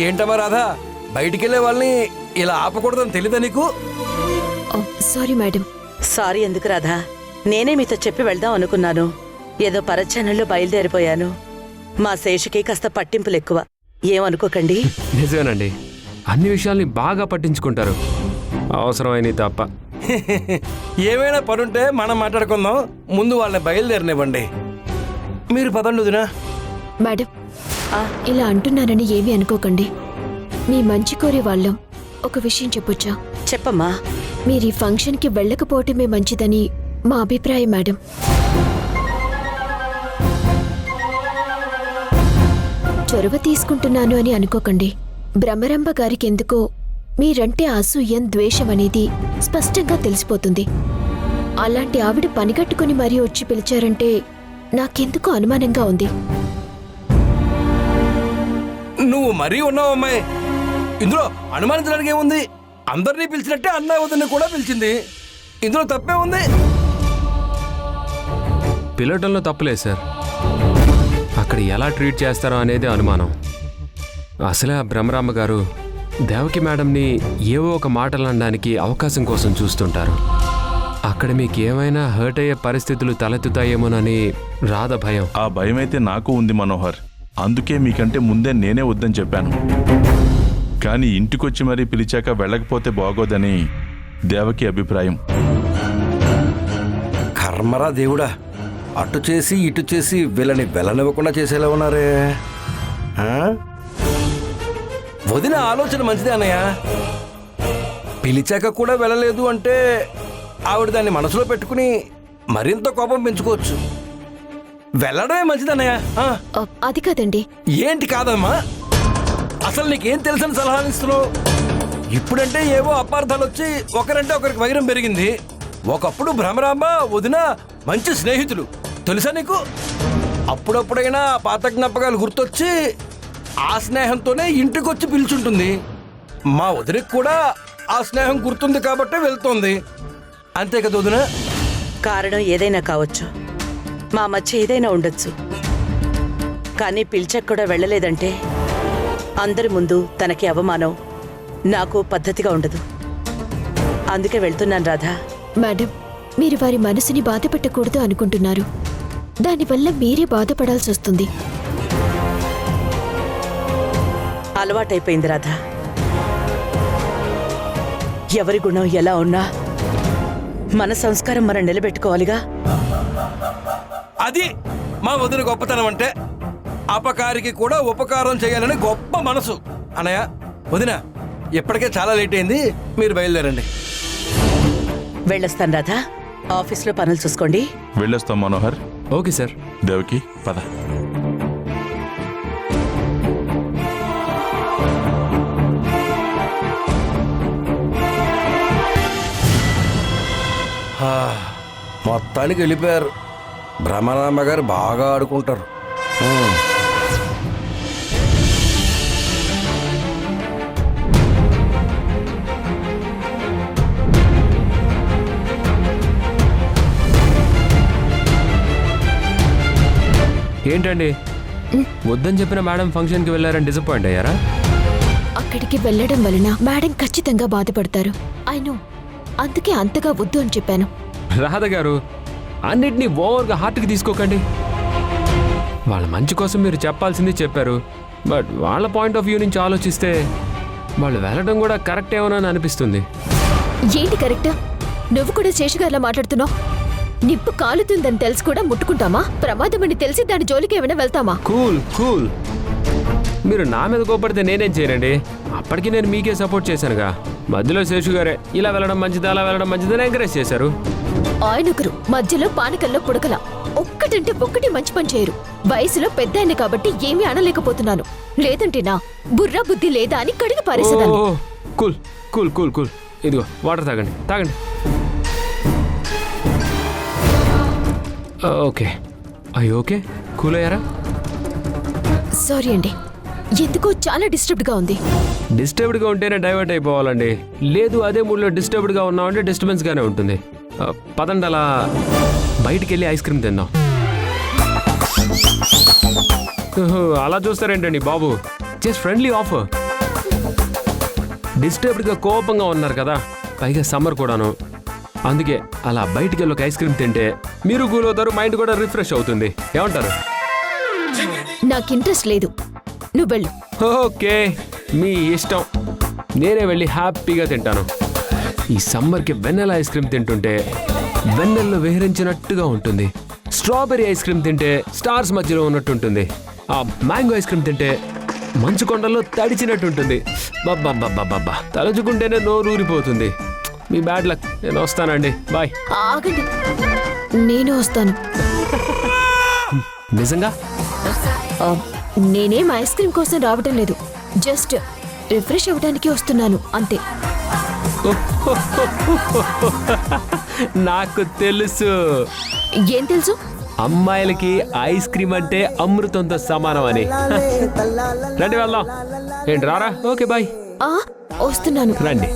ఏంటమ్మా రాధా, బయటికి వెళ్ళే వాళ్ళని ఇలా ఆపకూడదని తెలీదా నీకు? Sorry madam. సారీ ఎందుకు రాధా, నేనే మీతో చెప్పి వెళ్దాం అనుకున్నాను. ఏదో పరచనల్లో బయలుదేరిపోయాను. మా శేషుకి కాస్త పట్టింపులు ఎక్కువ, ఏమనుకోకండి. నిజమేనండి, అన్ని విషయాల్ని బాగా పట్టించుకుంటారు, అవసరమైన తప్ప. ఏమైనా పనుంటే మనం మాట్లాడుకుందాం, ముందు వాళ్ళని బయలుదేరనివ్వండి. మీరు పదండి వదినా. మేడం, ఇలా అంటున్నానని ఏమీ అనుకోకండి. మీ మంచి కోరే వాళ్ళం ఒక విషయం చెప్పొచ్చా? చెప్పమ్మా. మీరు ఈ ఫంక్షన్కి వెళ్ళకపోవటమే మంచిదని మా అభిప్రాయం మేడం. చొరవ తీసుకుంటున్నాను అని అనుకోకండి. బ్రహ్మరంభ గారికి ఎందుకో మీరంటే అసూయం, ద్వేషం అనేది స్పష్టంగా తెలిసిపోతుంది. అలాంటి ఆవిడ పనిగట్టుకుని మరీ వచ్చి పిలిచారంటే నాకెందుకో అనుమానంగా ఉంది. నువ్వు మరీ ఉన్నావు అమ్మాయి, ఇందులో అనుమానించడానికి ఏముంది? అందరినీ పిలిచినట్టే అన్న వదిన కూడా పిలిచింది, ఇందులో తప్పే ఉంది? పిలవటంలో తప్పులేదు సార్, అక్కడ ఎలా ట్రీట్ చేస్తారో అనేది అనుమానం. అసలే ఆ బ్రహ్మరాంబ గారు దేవకి మేడంని ఏవో ఒక మాటలు అనడానికి అవకాశం కోసం చూస్తుంటారు. అక్కడ మీకు ఏమైనా హర్ట్ అయ్యే పరిస్థితులు తలెత్తుతాయేమోనని రాధ భయం. ఆ భయం అయితే నాకు ఉంది మనోహర్, అందుకే మీకంటే ముందే నేనే వద్దని చెప్పాను. కానీ ఇంటికొచ్చి మరీ పిలిచాక వెళ్ళకపోతే బాగోదని దేవకి అభిప్రాయం. కర్మరా దేవుడా, అటు చేసి ఇటు చేసి వీళ్ళని వెళ్ళనివ్వకుండా చేసేలా ఉన్నారే. వదిన ఆలోచన మంచిదే అన్నయ్య, పిలిచాక కూడా వెళ్ళలేదు అంటే ఆవిడ దాన్ని మనసులో పెట్టుకుని మరింత కోపం పెంచుకోవచ్చు. వెళ్ళడమే మంచిది అన్నయ్య. అది కాదండి. ఏంటి కాదమ్మా, అసలు నీకేం తెలుసని సలహాలు ఇస్తున్నావు? ఇప్పుడంటే ఏవో అపార్థాలు వచ్చి ఒకరంటే ఒకరికి వైరం పెరిగింది. ఒకప్పుడు భ్రమరాంబ వదిన మంచి స్నేహితులు, తెలుసా నీకు? అప్పుడప్పుడైనా పాత జ్ఞాపకాలు గుర్తొచ్చి ఆ స్నేహంతోనే ఇంటికొచ్చి పిలుచుంటుంది. మా వదినకి కూడా ఆ స్నేహం గుర్తుంది కాబట్టే వెళ్తోంది, అంతే కదా వదిన? కారణం ఏదైనా కావచ్చు, మా మధ్య ఏదైనా ఉండొచ్చు. కానీ పిలిచక కూడా వెళ్ళలేదంటే అందరి ముందు తనకి అవమానం, నాకు పద్ధతిగా ఉండదు. అందుకే వెళ్తున్నాను రాధా. మేడం, మీరు వారి మనసుని బాధ పెట్టకూడదు అనుకుంటున్నారు. దానివల్ల మీరే బాధపడాల్సి వస్తుంది. అలవాటైపోయింది రాధా. ఎవరి గుణం ఎలా ఉన్నా మన సంస్కారం మనం నిలబెట్టుకోవాలిగా. అది మా వదిన గొప్పతనం అంటే, అపకారికి కూడా ఉపకారం చేయాలని గొప్ప మనసు. అన్నయ్య వదిన, ఇప్పటికే చాలా లేట్ అయింది, మీరు బయలుదేరండి. వెళ్ళొస్తాను రాధా, ఆఫీస్లో పనులు చూసుకోండి. వెళ్ళొస్తాం మనోహర్. Okay sir. దేవకి పద. మొత్తానికి వెళ్ళిపోయారు. బ్రహ్మరాంబ గారు బాగా ఆడుకుంటారు. ఏంటండి, వద్దని చెప్పిన మేడం ఫంక్షన్కి వెళ్ళారని డిసప్పాయింట్ అయ్యారా? అక్కడికి వెళ్ళడం వలన మేడం ఖచ్చితంగా బాధపడతారు. అయినో అందుకే అంతగా వద్దు అని చెప్పాను. రాధ గారు, అన్నిటినీ ఓవర్గా హార్ట్కి తీసుకోకండి. వాళ్ళ మంచి కోసం మీరు చెప్పాల్సింది చెప్పారు, బట్ వాళ్ళ పాయింట్ ఆఫ్ వ్యూ నుంచి ఆలోచిస్తే వాళ్ళు వెళ్ళడం కూడా కరెక్ట్ ఏమోనని అనిపిస్తుంది. ఏంటి కరెక్ట్? నువ్వు కూడా శేషగారిలా మాట్లాడుతున్నావు. నిప్పు కాలుతుందని తెలిసి కూడా ముట్టుకుంటామా? ప్రమాదం అని తెలిసి దాని జోలికి ఏమైనా వెళ్తామా? కూల్ కూల్, మీరు నా మీద కోపడితే నేనేం చేయనండి. అప్పటికి నేను మీకే సపోర్ట్ చేశానుగా. మధ్యలో శేషు గారే ఇలా వెళ్ళడం మంచిది, అలా వెళ్ళడం మంచిదని ఎంకరేజ్ చేశారు. ఆయనొకరు మధ్యలో పానకల్లో పుడకల. ఒక్కటంటే ఒక్కటి మంచి పని చేయరు. వయసులో పెద్ద ఆయన కాబట్టి ఏమీ అనలేకపోతున్నాను. లేదంటే నా బుర్రా బుద్ధి లేదా అని కడిగి పారేసేదాన్ని. కూల్ కూల్ కూల్ కూల్, ఇదిగో వాటర్ తాగండి తాగండి. ఓకే, అయ్యి ఓకే, కూల్ అయ్యారా? సారీ అండి, ఎందుకో చాలా డిస్టర్బ్డ్గా ఉంది. డిస్టర్బ్డ్గా ఉంటేనే డైవర్ట్ అయిపోవాలండి. లేదు అదే మూడ్లో డిస్టర్బ్డ్గా ఉన్నామంటే డిస్టర్బెన్స్గానే ఉంటుంది. పదండి అలా బయటికి వెళ్ళి ఐస్ క్రీమ్ తిందాం. అలా చూస్తారేంటండి బాబు, జస్ట్ ఫ్రెండ్లీ ఆఫర్. డిస్టర్బ్డ్గా కోపంగా ఉన్నారు కదా, పైగా సమ్మర్ కూడాను. అందుకే అలా బయటికి వెళ్ళి ఒక ఐస్ క్రీమ్ తింటే మీరు కూల్ అవుతారు, మైండ్ కూడా రిఫ్రెష్ అవుతుంది. ఏమంటారు? నాకు ఇంట్రెస్ట్ లేదు, నువ్వు వెళ్ళు. ఓకే, మీ ఇష్టం. నేనే వెళ్ళి హ్యాపీగా తింటాను. ఈ సమ్మర్కి వెన్నెల ఐస్ క్రీమ్ తింటుంటే వెన్నెల్లో విహరించినట్టుగా ఉంటుంది. స్ట్రాబెర్రీ ఐస్ క్రీమ్ తింటే స్టార్స్ మధ్యలో ఉన్నట్టు ఉంటుంది. ఆ మ్యాంగో ఐస్ క్రీమ్ తింటే మంచు కొండల్లో తడిచినట్టు ఉంటుంది. బాబా తలుచుకుంటేనే నోరు ఊరిపోతుంది. మీ బ్యాడ్ లక్. నేను వస్తానండి, బాయ్. ఆగండి, నేను వస్తాను. నిజంగా? నేనేం ఐస్ క్రీమ్ కోసం రావటం లేదు, జస్ట్ రిఫ్రెష్ అవ్వడానికి వస్తున్నాను అంతే. నాకు తెలుసు. ఏం తెలుసు? అమ్మాయిలకి ఐస్ క్రీమ్ అంటే అమృతంతో సమానం అని. రండి వెళ్దాం. ఏంటి రారా? Okay bye. వస్తున్నాను. రండి.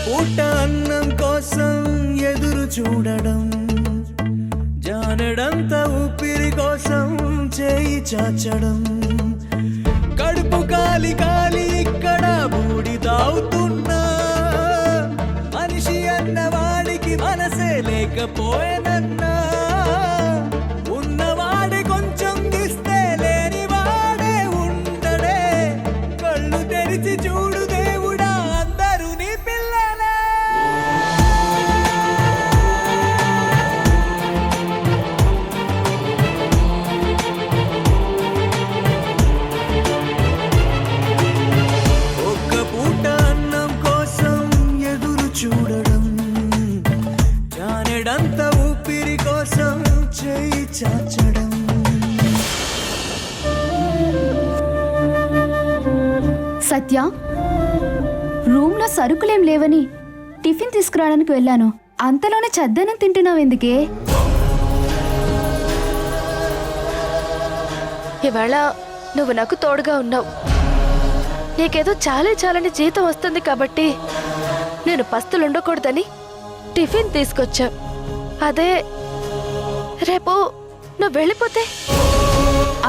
పూట అన్నం కోసం ఎదురు చూడడం, జానడంత ఊపిరి కోసం చేయి చాచడం, కడుపు కాలి కాలి ఇక్కడ బూడి తాగుతున్నా, మనిషి అన్నవాడికి మనసే లేకపోయేనన్నా, ఉన్నవాడి కొంచెం ఇస్తే లేని వాడే ఉండడే, కళ్ళు తెరిచి చూడు దేవుడా అందరూ నీ పిల్లలే. ఒక్క పూట అన్నం కోసం ఎదురు చూడడం, జానెడంత ఊపిరి కోసం చేయి చాచడం. సత్య, రూమ్లో సరుకులేం లేవని టిఫిన్ తీసుకురావడానికి వెళ్ళాను. అంతలోనే చద్దనం తింటున్నావు ఎందుకే? ఇవాళ నువ్వు నాకు తోడుగా ఉన్నావు. నీకేదో చాలని జీతం వస్తుంది కాబట్టి నేను పస్తులుండకూడదని టిఫిన్ తీసుకొచ్చా. అదే రేపు నువ్వు వెళ్ళిపోతే?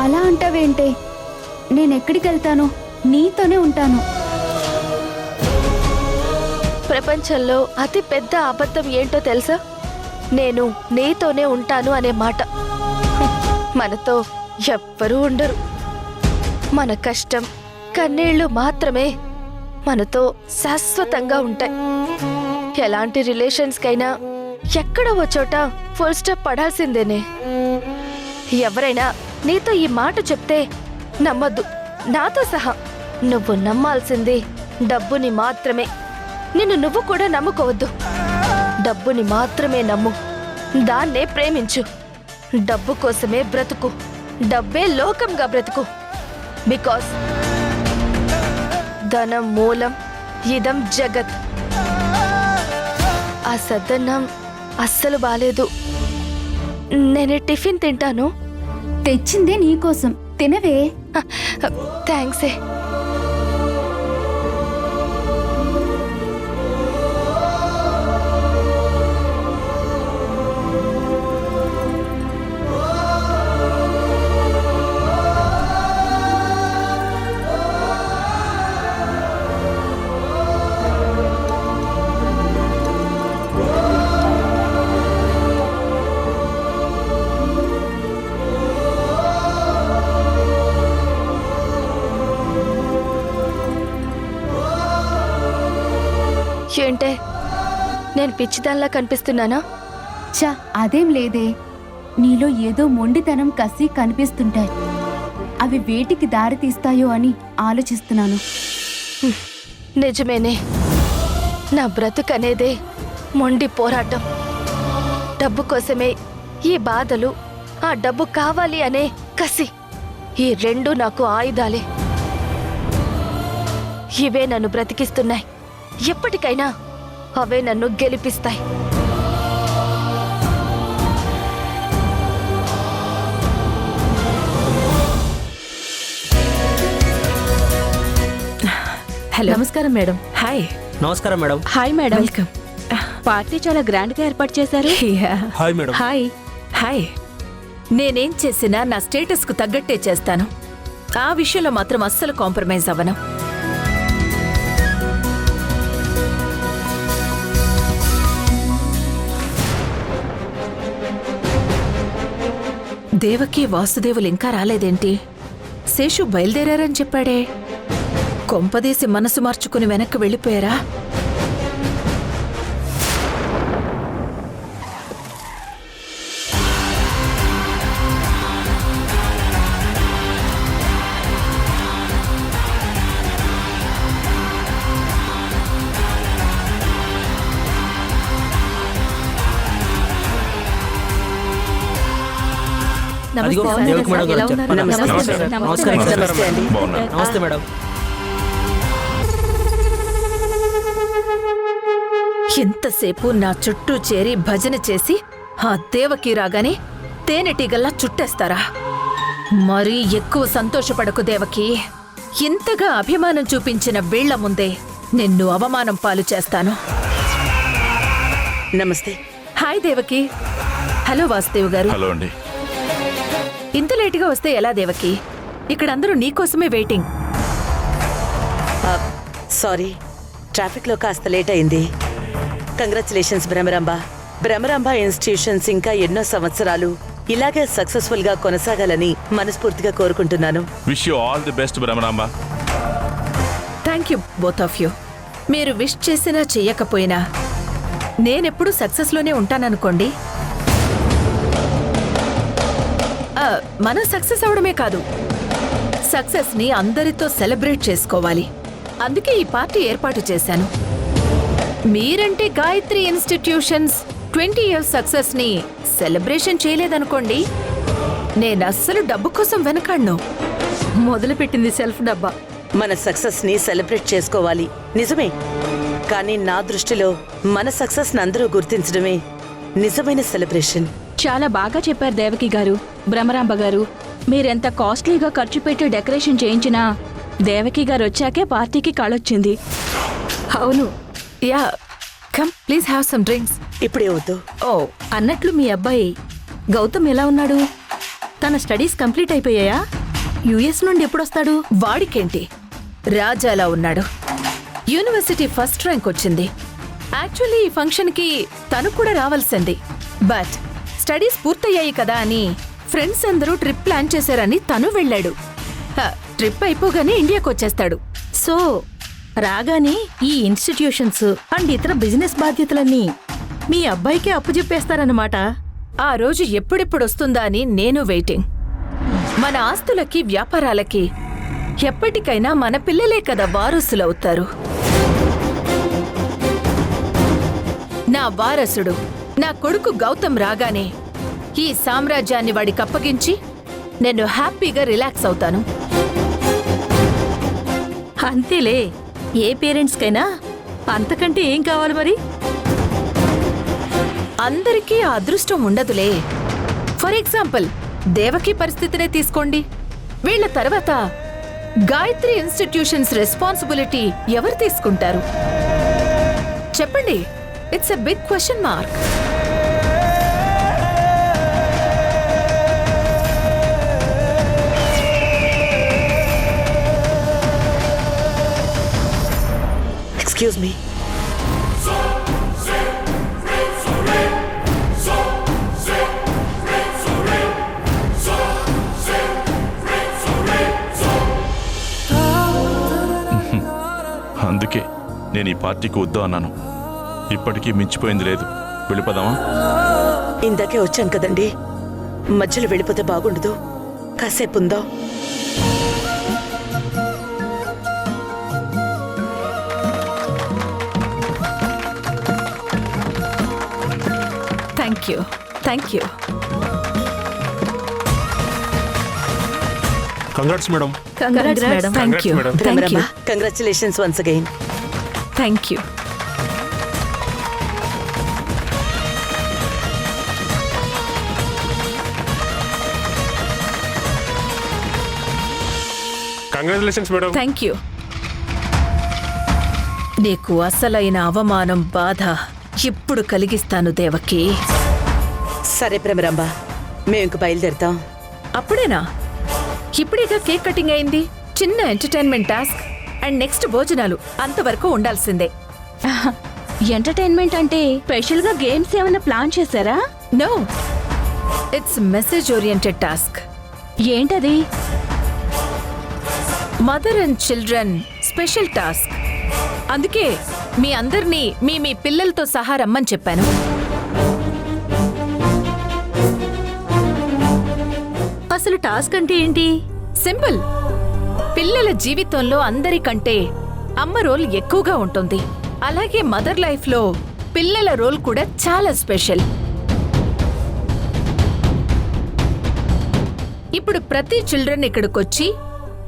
అలా అంటావేంటే? నేనెక్కడికి వెళ్తాను? నీతోనే ఉంటాను. ప్రపంచంలో అతి పెద్ద అబద్ధం ఏంటో తెలుసా? నేను నీతోనే ఉంటాను అనే మాట. మనతో ఎవ్వరూ ఉండరు. మన కష్టం, కన్నీళ్లు మాత్రమే మనతో శాశ్వతంగా ఉంటాయి. ఎలాంటి రిలేషన్స్కైనా ఎక్కడో ఓ చోట ఫుల్ స్టాప్ పడాల్సిందేనే. ఎవరైనా నీతో ఈ మాట చెప్తే నమ్మద్దు, నాతో సహా. నువ్వు నమ్మాల్సింది డబ్బుని మాత్రమే. నిన్ను నువ్వు కూడా నమ్ముకోవద్దు. డబ్బుని మాత్రమే నమ్ము, దాన్నే ప్రేమించు. డబ్బు కోసమే బ్రతుకు, డబ్బే లోకంగా బ్రతుకు. బికాస్ ధనం మూలం ఇదం జగత్. ఆ సద్దన్నం అస్సలు బాలేదు. నేను టిఫిన్ తింటాను. తెచ్చిందే నీకోసం, తినవే. థ్యాంక్సే. ఏంటే, నేను పిచ్చిదానిలా కనిపిస్తున్నానా? చా, అదేం లేదే. నీలో ఏదో మొండితనం, కసి కనిపిస్తుంటాయి. అవి వేటికి దారి తీస్తాయో అని ఆలోచిస్తున్నాను. నిజమేనే, నా బ్రతుకనేదే మొండి పోరాటం. డబ్బు కోసమే ఈ బాధలు, ఆ డబ్బు కావాలి అనే కసి, ఈ రెండు నాకు ఆయుధాలే. ఇవే నన్ను బ్రతికిస్తున్నాయి. ఎప్పటికైనా అవే నన్ను గెలిపిస్తాయి. హలో, నమస్కారం మేడం. హాయ్. నమస్కారం madam. Hi madam. Welcome. Party చాలా గ్రాండ్ గా ఏర్పాటు చేశారు. Hi madam. హాయ్. హాయ్. నేనేం చేసినా నా స్టేటస్ కు తగ్గట్టే చేస్తాను. ఆ విషయంలో మాత్రం అస్సలు కాంప్రమైజ్ అవ్వను. దేవకి వాసుదేవులు ఇంకా రాలేదేంటి? శేషు బయలుదేరారని చెప్పాడే. కొంపదీసి మనసు మార్చుకుని వెనక్కి వెళ్ళిపోయారా? అదిగో దేవకి మేడం గారు వచ్చారు. నమస్కారం. నమస్తే అండి. బాగున్నా. నమస్తే మేడం. ఎంతసేపు నా చుట్టూ చేరి భజన చేసి ఆ దేవకి రాగానే తేనెటీగల్లా చుట్టేస్తారా? మరీ ఎక్కువ సంతోషపడకు దేవకి. ఇంతగా అభిమానం చూపించిన వీళ్ల ముందే నిన్ను అవమానం పాలు చేస్తాను. నమస్తే. హాయ్ దేవకి. హలో వాసుదేవ్ గారు. హలో అండి. ఇంత లేటుగా వస్తే ఎలా దేవకి? ఇక్కడ అందరూ నీకోసమే వెయిటింగ్. సారీ, ట్రాఫిక్లో కాస్త లేట్ అయింది. కంగ్రాచులేషన్స్ భ్రమరాంబ. భ్రమరాంబ ఇన్స్టిట్యూషన్స్ ఇంకా ఎన్నో సంవత్సరాలు ఇలాగే సక్సెస్ఫుల్ గా కొనసాగాలని మనస్ఫూర్తిగా కోరుకుంటున్నాను. Wish you all the best Bhramaramba. Thank you both of you. మీరు విష్ చేసినా చెయ్యకపోయినా నేనెప్పుడు సక్సెస్లోనే ఉంటాననుకోండి. మనం సక్సెస్ అవడమే కాదు, సక్సెస్ని అందరితో సెలబ్రేట్ చేసుకోవాలి. అందుకే ఈ పార్టీ ఏర్పాటు చేశాను. మీరంటే గాయత్రి ఇన్స్టిట్యూషన్స్ 20 years సక్సెస్ని సెలబ్రేషన్ చేయలేదనుకోండి, నేనస్సలు డబ్బు కోసం వెనకాడ్ను. మొదలుపెట్టింది సెల్ఫ్ డబ్బా. మన సక్సెస్ ని సెలబ్రేట్ చేసుకోవాలి, నిజమే. కానీ నా దృష్టిలో మన సక్సెస్ ని అందరూ గుర్తించడమే నిజమైన సెలబ్రేషన్. చాలా బాగా చెప్పారు దేవకి గారు. భ్రమరాంబ గారు, మీరెంత కాస్ట్లీగా ఖర్చు పెట్టి డెకరేషన్ చేయించినా దేవకి గారు వచ్చాకే పార్టీకి కాళొచ్చింది. అవును. Yeah, come please have some drinks. ఇప్పుడే వద్దు. ఓ, అన్నట్లు మీ అబ్బాయి గౌతమ్ ఎలా ఉన్నాడు? తన స్టడీస్ కంప్లీట్ అయిపోయాయా? యుఎస్ నుండి ఎప్పుడొస్తాడు? వాడికేంటి, రాజాలా ఉన్నాడు. యూనివర్సిటీ ఫస్ట్ ర్యాంక్ వచ్చింది. యాక్చువల్లీ ఈ ఫంక్షన్కి తను కూడా రావాల్సింది. బట్ స్టడీస్ పూర్తయ్యాయి కదా అని ఫ్రెండ్స్ అందరూ ట్రిప్ ప్లాన్ చేశారని తను వెళ్ళాడు. ట్రిప్ అయిపోగానే ఇండియాకి వచ్చేస్తాడు. సో రాగానే ఈ ఇన్స్టిట్యూషన్స్ అండ్ ఇతర బిజినెస్ బాధ్యతలన్నీ మీ అబ్బాయికే అప్పుచెప్పేస్తారన్నమాట. ఆ రోజు ఎప్పుడెప్పుడొస్తుందా అని నేను వెయిటింగ్. మన ఆస్తులకి వ్యాపారాలకి ఎప్పటికైనా మన పిల్లలే కదా వారసులవుతారు. నా వారసుడు నా కొడుకు గౌతమ్ రాగానే ఈ సామ్రాజ్యాన్ని వాడికి అప్పగించి నేను హ్యాపీగా రిలాక్స్ అవుతాను. అంతేలే, ఏ పేరెంట్స్కైనా అంతకంటే ఏం కావాలి మరి? అందరికీ ఆ అదృష్టం ఉండదులే. ఫర్ ఎగ్జాంపుల్ దేవకి పరిస్థితినే తీసుకోండి. వీళ్ల తర్వాత గాయత్రి ఇన్స్టిట్యూషన్స్ రెస్పాన్సిబిలిటీ ఎవరు తీసుకుంటారు చెప్పండి? It's a big question mark. Excuse me. అందుకే నేను ఈ పార్టీకి వద్దు అన్నాను. ఇప్పటికీ మించిపోయింది లేదు. వెళ్ళిపోదామా? ఇందాకే వచ్చాం కదండి, మధ్యలో వెళ్ళిపోతే బాగుండదు. కాసేపు ఉందాం. Thank you, thank you. Congrats madam. Congrats madam. Thank you. Thank you. Bhramaramba congratulations once again. Thank you. Congratulations madam. Thank you. నీకు అసలైన అవమానం, బాధ ఇప్పుడు కలిగిస్తాను దేవకి. సరే భ్రమరాంబ, మేము ఇంక బయలుదేరుతాం. అప్పుడేనా? ఇప్పుడేగా కేక్ కటింగ్ అయింది. చిన్న ఎంటర్టైన్మెంట్ టాస్క్ అండ్ నెక్స్ట్ భోజనాలు అంతవరకు ఉండాల్సిందే. ఎంటర్టైన్మెంట్ అంటే స్పెషల్ గా గేమ్స్ ఏమైనా ప్లాన్ చేశారా? No, it's message oriented task. ఏంటది? Mother and children special task. అందుకే మీ అందరినీ మీ పిల్లలతో సహా రమ్మని చెప్పాను. అసలు టాస్క్ అంటే ఏంటి? సింపుల్. పిల్లల జీవితంలో అందరికంటే అమ్మ రోల్ ఎక్కువగా ఉంటుంది. అలాగే మదర్ లైఫ్ లో పిల్లల రోల్ కూడా చాలా స్పెషల్. ఇప్పుడు ప్రతి చిల్డ్రన్ ఇక్కడికొచ్చి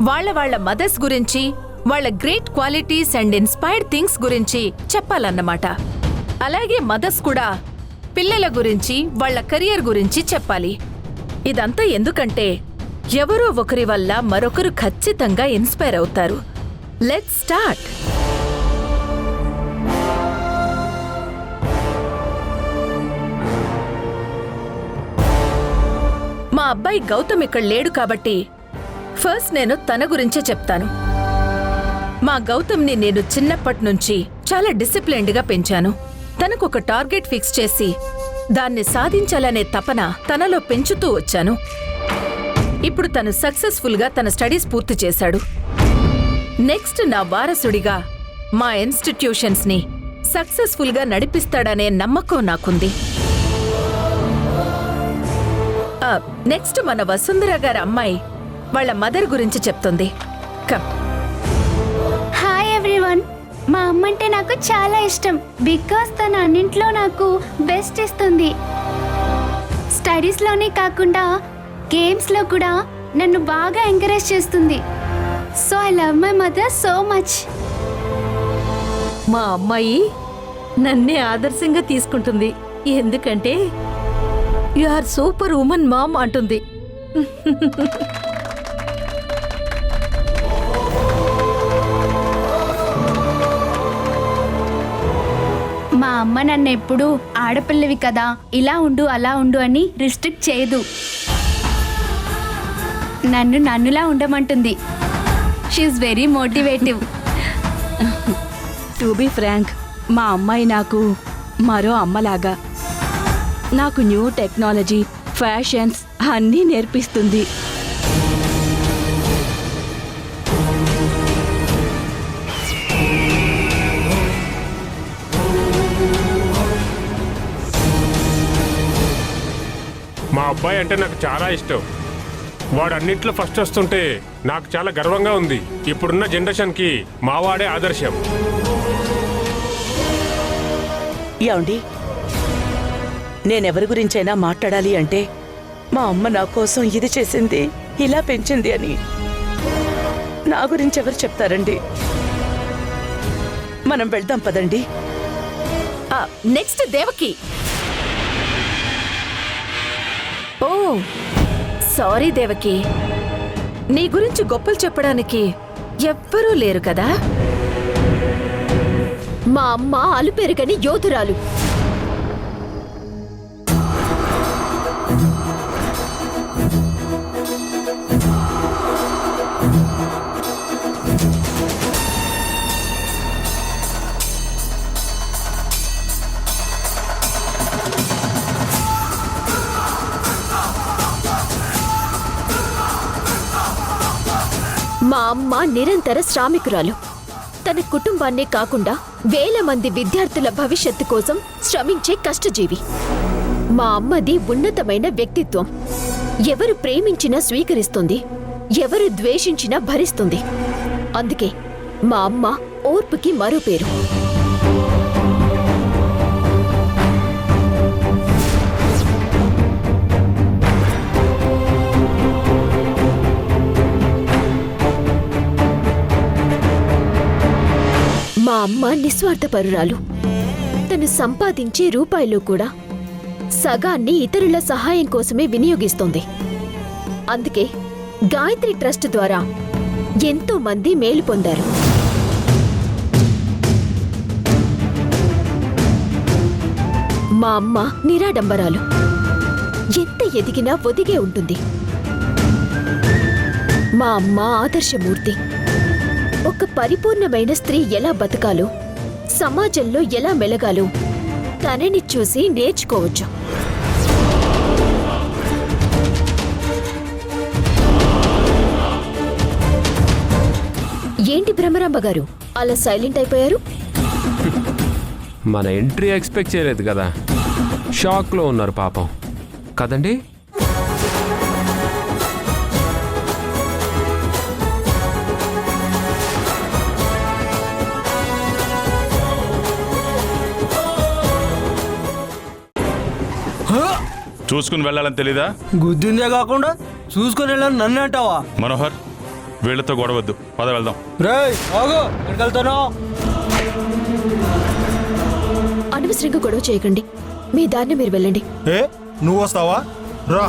వాళ్ళ మదర్స్ గురించి, వాళ్ళ great qualities and inspired things గురించి చెప్పాలన్నమాట. అలాగే మదర్స్ కూడా పిల్లల గురించి, వాళ్ళ కెరియర్ గురించి చెప్పాలి. ఇదంతా ఎందుకంటే ఎవరో ఒకరి వల్ల మరొకరు ఖచ్చితంగా ఇన్స్పైర్ అవుతారు. Let's start. మా అబ్బాయి గౌతమ్ ఇక్కడ లేడు కాబట్టి ఫస్ట్ నేను తన గురించే చెప్తాను. మా గౌతమ్ని నేను చిన్నప్పటి నుంచి చాలా డిసిప్లైన్డ్గా పెంచాను. తనకు ఒక టార్గెట్ ఫిక్స్ చేసి దాన్ని సాధించాలనే తపన తనలో పెంచుతూ వచ్చాను. ఇప్పుడు తను సక్సెస్ఫుల్గా తన స్టడీస్ పూర్తి చేశాడు. నెక్స్ట్ నా వారసుడిగా మా ఇన్స్టిట్యూషన్స్ని సక్సెస్ఫుల్గా నడిపిస్తాడనే నమ్మకం నాకుంది. నెక్స్ట్ మన వసుంధర గారి అమ్మాయి వాళ్ళ మదర్ గురించి చెప్తుంది. కమ్. Hi everyone. మా అమ్మ అంటే నాకు చాలా ఇష్టం. బికాస్ తన అన్నింట్లో నాకు బెస్ట్ ఇస్తుంది. స్టడీస్లోనే కాకుండా గేమ్స్లో కూడా నన్ను బాగా ఎంకరేజ్ చేస్తుంది. So I love my mother so much. మా అమ్మాయి నన్నే ఆదర్శంగా తీసుకుంటుంది. ఎందుకంటే you are super women mom అంటుంది. మా అమ్మ నన్ను ఎప్పుడు ఆడపిల్లవి కదా, ఇలా ఉండు అలా ఉండు అని రిస్ట్రిక్ట్ చేయదు. నన్ను నన్నులా ఉండమంటుంది. She is very motivative. To be frank, మా అమ్మాయి నాకు మరో అమ్మలాగా. నాకు న్యూ టెక్నాలజీ, ఫ్యాషన్స్ అన్నీ నేర్పిస్తుంది. మా అబ్బాయి అంటే నాకు చాలా ఇష్టం. వాడు అన్నింటిలో ఫస్ట్ వస్తుంటే నాకు చాలా గర్వంగా ఉంది. ఇప్పుడున్న జనరేషన్కి మావాడే ఆదర్శం. ఏమండి, నేనెవరి గురించైనా మాట్లాడాలి అంటే మా అమ్మ నా కోసం ఇది చేసింది, ఇలా పెంచింది అని. నా గురించి ఎవరు చెప్తారండి? మనం వెళ్దాం పదండి. నెక్స్ట్ దేవకి. ఓ సారీ దేవకి, నీ గురించి గొప్పలు చెప్పడానికి ఎవ్వరూ లేరు కదా. మా అమ్మ అలుపెరుగని యోధురాలు. మా అమ్మ నిరంతర శ్రామికురాలు. తన కుటుంబాన్నే కాకుండా వేల మంది విద్యార్థుల భవిష్యత్తు కోసం శ్రమించే కష్టజీవి. మా అమ్మది ఉన్నతమైన వ్యక్తిత్వం. ఎవరు ప్రేమించినా స్వీకరిస్తుంది, ఎవరు ద్వేషించినా భరిస్తుంది. అందుకే మా అమ్మ ఓర్పుకి మరో పేరు. అమ్మ నిస్వార్థపరురాలు. తను సంపాదించే రూపాయలు కూడా సగాన్ని ఇతరుల సహాయం కోసమే వినియోగిస్తోంది. అందుకే గాయత్రి ట్రస్ట్ ద్వారా ఎంతో మంది మేలు పొందారు. మా అమ్మ నిరాడంబరాలు. ఎంత ఎదిగినా ఒదిగే ఉంటుంది. మా అమ్మ ఆదర్శమూర్తి. ఒక పరిపూర్ణమైన స్త్రీ ఎలా బతకాలో, సమాజంలో ఎలా మెలగాలో తనని చూసి నేర్చుకోవచ్చు. ఏంటి భ్రమరాంబ గారు అలా సైలెంట్ అయిపోయారు? మన ఎంట్రీ ఎక్స్పెక్ట్ చేయలేదు కదా, షాక్లో ఉన్నారు పాపం కదండి. చూసుకుని వెళ్ళాలని తెలీదా? గుద్దిందే కాకుండా చూసుకొని వెళ్ళాను నన్ను అంటావా? మనోహర్, వీళ్ళతో గొడవద్దు, పద వెళ్దాం. రేయ్ ఆగు, ఎక్కడికి వెళ్తానో? అనవసరంగా గొడవ చేయకండి. మీ దారిని మీరు వెళ్ళండి. నువ్వు వస్తావా? రా.